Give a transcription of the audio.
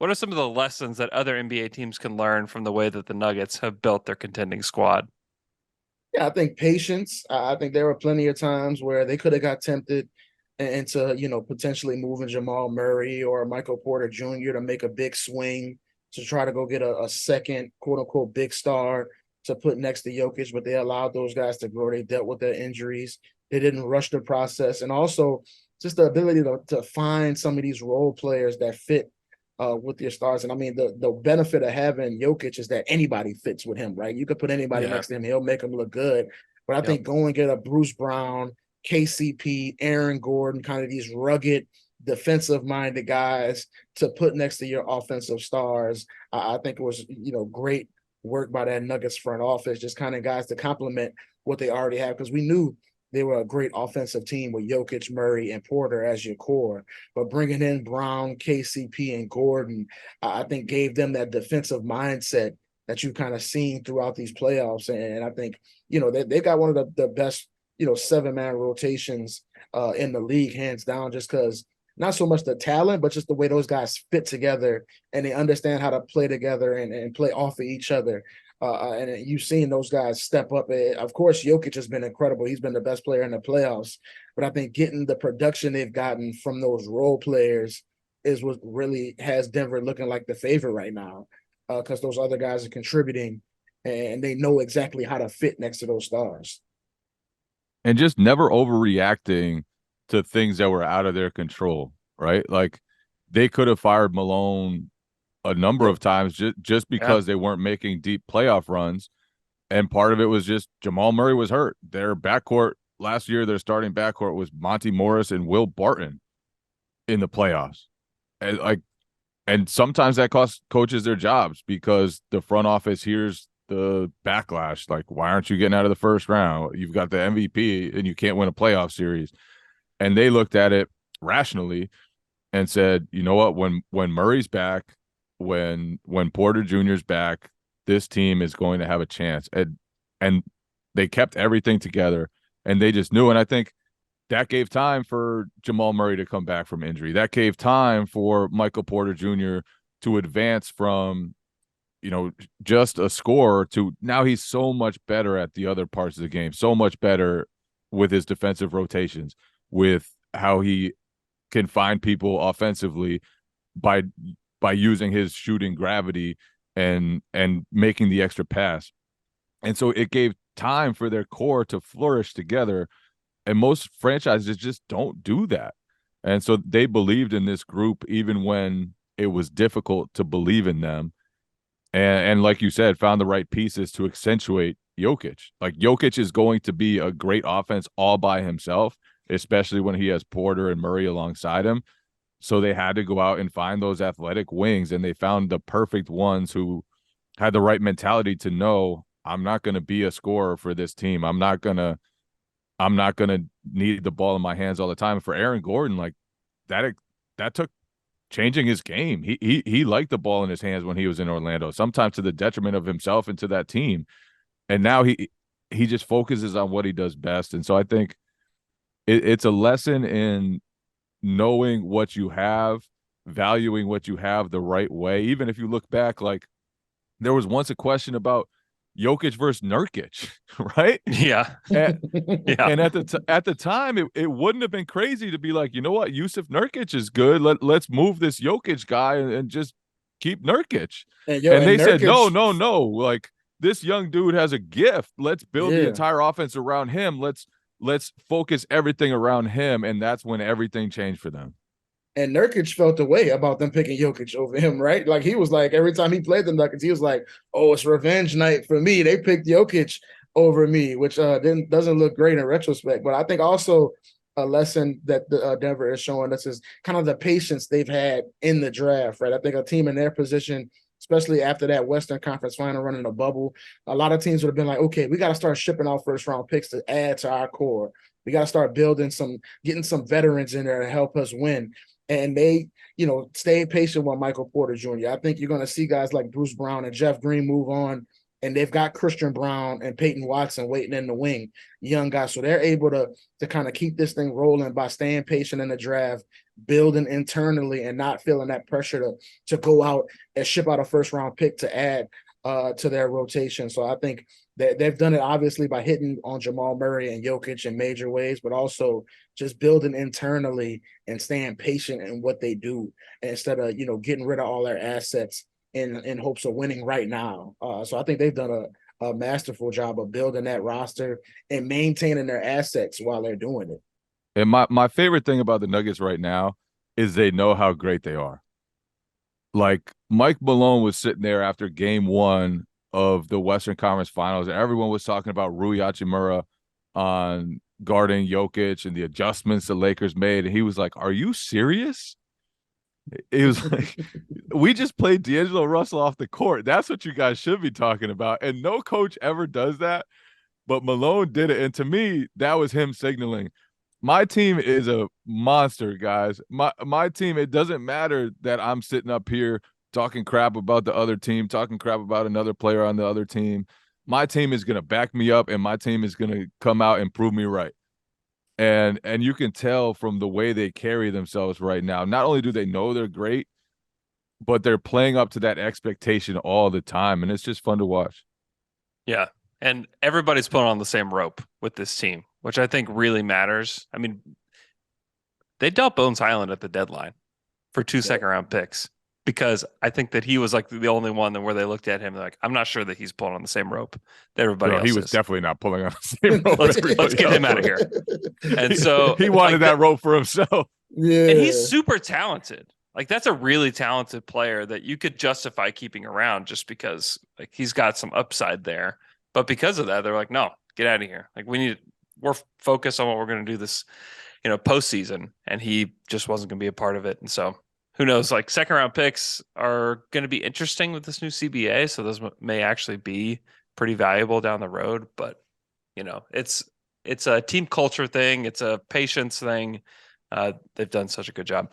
What are some of the lessons that other NBA teams can learn from the way that the Nuggets have built their contending squad? Yeah, I think patience. I think there were plenty of times where they could have got tempted into, potentially moving Jamal Murray or Michael Porter Jr. to make a big swing to try to go get a second quote unquote big star to put next to Jokic, but they allowed those guys to grow. They dealt with their injuries. They didn't rush the process. And also just the ability to find some of these role players that fit with your stars. And I mean, the benefit of having Jokic is that anybody fits with him, right? You could put anybody Yeah. next to him, he'll make him look good. But I Yep. think going get a Bruce Brown, KCP, Aaron Gordon, kind of these rugged defensive minded guys to put next to your offensive stars. I think it was, great work by that Nuggets front office, just kind of guys to complement what they already have. Because we knew they were a great offensive team with Jokic, Murray, and Porter as your core. But bringing in Brown, KCP, and Gordon, I think gave them that defensive mindset that you've kind of seen throughout these playoffs. And I think, they got one of the best, 7-man rotations in the league, hands down, just because not so much the talent, but just the way those guys fit together and they understand how to play together and play off of each other. And you've seen those guys step up. Of course, Jokic has been incredible. He's been the best player in the playoffs. But I think getting the production they've gotten from those role players is what really has Denver looking like the favorite right now, because those other guys are contributing and they know exactly how to fit next to those stars. And just never overreacting to things that were out of their control, right? Like they could have fired Malone a number Yep. of times just Yeah. because they weren't making deep playoff runs. And part of it was just Jamal Murray was hurt. Their backcourt last year, their starting backcourt was Monty Morris and Will Barton in the playoffs. And sometimes that costs coaches their jobs because the front office hears the backlash. Like, why aren't you getting out of the first round? You've got the MVP and you can't win a playoff series. And they looked at it rationally and said, you know what, when Murray's back, when Porter Jr.'s back, this team is going to have a chance. And they kept everything together and they just knew. And I think that gave time for Jamal Murray to come back from injury. That gave time for Michael Porter Jr. to advance from, just a scorer to now he's so much better at the other parts of the game, so much better with his defensive rotations, with how he can find people offensively by using his shooting gravity and making the extra pass. And so it gave time for their core to flourish together. And most franchises just don't do that. And so they believed in this group even when it was difficult to believe in them. And like you said, found the right pieces to accentuate Jokic. Like Jokic is going to be a great offense all by himself, especially when he has Porter and Murray alongside him. So they had to go out and find those athletic wings, and they found the perfect ones who had the right mentality to know I'm not going to be a scorer for this team. I'm not gonna need the ball in my hands all the time. For Aaron Gordon, like that took changing his game. He liked the ball in his hands when he was in Orlando, sometimes to the detriment of himself and to that team. And now he just focuses on what he does best. And so I think it's a lesson in knowing what you have, valuing what you have the right way. Even if you look back, like there was once a question about Jokic versus Nurkic, right? Yeah. And, Yeah. and at the time, it wouldn't have been crazy to be like, you know what, Jusuf Nurkic is good. Let's move this Jokic guy and just keep Nurkic. And And they said, no, Nurkic, no, no. Like this young dude has a gift. Let's build the yeah. entire offense around him. Let's focus everything around him. And that's when everything changed for them. And Nurkic felt the way about them picking Jokic over him, right? Like he was like, every time he played the Nuggets, he was like, "Oh, it's revenge night for me. They picked Jokic over me," which doesn't look great in retrospect. But I think also a lesson that Denver is showing us is kind of the patience they've had in the draft, right? I think a team in their position, especially after that Western Conference final run in the bubble, a lot of teams would have been like, "Okay, we got to start shipping out first round picks to add to our core. We got to start getting some veterans in there to help us win." And they, stay patient with Michael Porter Jr. I think you're going to see guys like Bruce Brown and Jeff Green move on, and they've got Christian Brown and Peyton Watson waiting in the wing, young guys. So they're able to kind of keep this thing rolling by staying patient in the draft, building internally and not feeling that pressure to go out and ship out a first round pick to add to their rotation. So I think that they've done it obviously by hitting on Jamal Murray and Jokic in major ways, but also just building internally and staying patient in what they do instead of, getting rid of all their assets in hopes of winning right now. So I think they've done a masterful job of building that roster and maintaining their assets while they're doing it. And my favorite thing about the Nuggets right now is they know how great they are. Like Mike Malone was sitting there after game 1 of the Western Conference Finals, and everyone was talking about Rui Hachimura on guarding Jokic and the adjustments the Lakers made. And he was like, "Are you serious?" It was like, we just played D'Angelo Russell off the court. That's what you guys should be talking about. And no coach ever does that, but Malone did it. And to me, that was him signaling, my team is a monster, guys. My team, it doesn't matter that I'm sitting up here talking crap about the other team, talking crap about another player on the other team. My team is going to back me up, and my team is going to come out and prove me right. And you can tell from the way they carry themselves right now. Not only do they know they're great, but they're playing up to that expectation all the time, and it's just fun to watch. Yeah. And everybody's pulling on the same rope with this team, which I think really matters. I mean, they dealt Bones Highland at the deadline for 2 second-round picks because I think that he was like the only one where they looked at him like, I'm not sure that he's pulling on the same rope that everybody else he was is. definitely not pulling on the same rope. Let's get him out of here. And so he wanted that rope for himself. Yeah. And he's super talented. Like that's a really talented player that you could justify keeping around just because like he's got some upside there. But because of that, they're like, no, get out of here. Like we're focused on what we're going to do this, postseason. And he just wasn't going to be a part of it. And so who knows, like second round picks are going to be interesting with this new CBA. So those may actually be pretty valuable down the road, but it's a team culture thing. It's a patience thing. They've done such a good job.